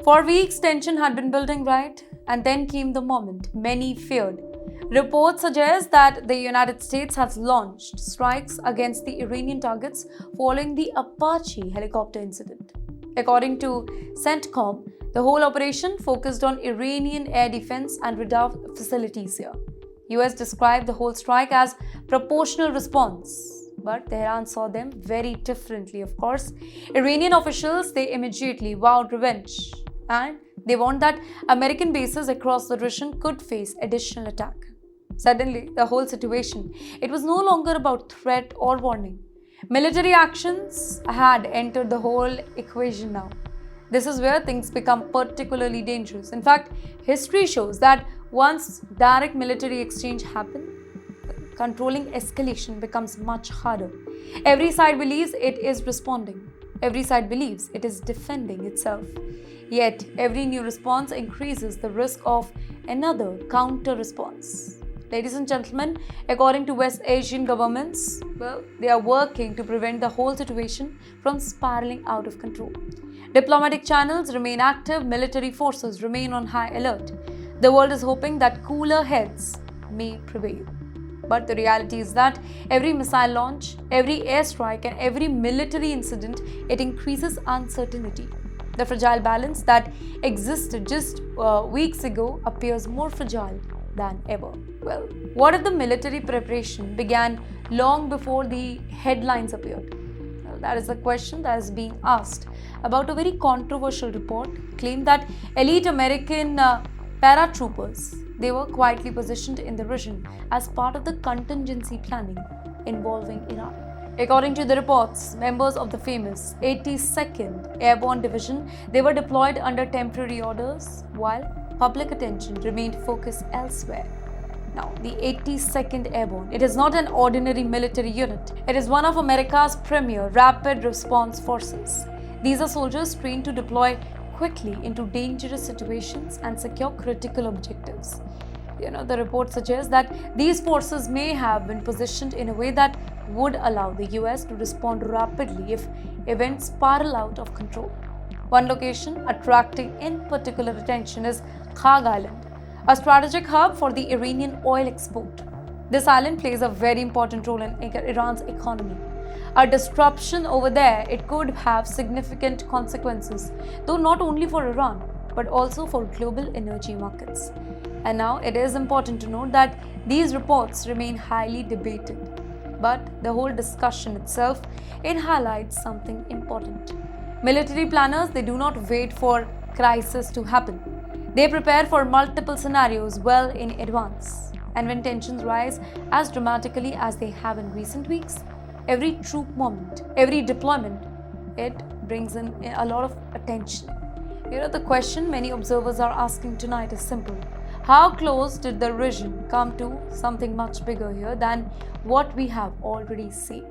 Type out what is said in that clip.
For weeks, tension had been building, right? And then came the moment many feared. Reports suggest that the United States has launched strikes against the Iranian targets following the Apache helicopter incident. According to CENTCOM, the whole operation focused on Iranian air defense and radar facilities here. US described the whole strike as proportional response. But Tehran saw them very differently, of course. Iranian officials, they immediately vowed revenge. And they warned that American bases across the region could face additional attack. Suddenly, the whole situation, it was no longer about threat or warning. Military actions had entered the whole equation now. This is where things become particularly dangerous. In fact, history shows that once direct military exchange happens, controlling escalation becomes much harder. Every side believes it is responding. Every side believes it is defending itself. Yet, every new response increases the risk of another counter response. Ladies and gentlemen, according to West Asian governments, they are working to prevent the whole situation from spiraling out of control. Diplomatic channels remain active, military forces remain on high alert. The world is hoping that cooler heads may prevail. But the reality is that every missile launch, every airstrike, and every military incident, it increases uncertainty. The fragile balance that existed just weeks ago appears more fragile than ever. Well, what if the military preparation began long before the headlines appeared? Well, that is a question that is being asked about a very controversial report claimed that elite American paratroopers, they were quietly positioned in the region as part of the contingency planning involving Iran. According to the reports, members of the famous 82nd Airborne Division, they were deployed under temporary orders while public attention remained focused elsewhere. Now, the 82nd Airborne, it is not an ordinary military unit. It is one of America's premier rapid response forces. These are soldiers trained to deploy quickly into dangerous situations and secure critical objectives. The report suggests that these forces may have been positioned in a way that would allow the US to respond rapidly if events spiral out of control. One location attracting in particular attention is Khag Island, a strategic hub for the Iranian oil export. This island plays a very important role in Iran's economy. A disruption over there, it could have significant consequences, though not only for Iran, but also for global energy markets. And now it is important to note that these reports remain highly debated. But the whole discussion itself, it highlights something important. Military planners, they do not wait for crisis to happen. They prepare for multiple scenarios well in advance. And when tensions rise as dramatically as they have in recent weeks, every troop movement, every deployment, it brings in a lot of attention. The question many observers are asking tonight is simple. How close did the region come to something much bigger here than what we have already seen?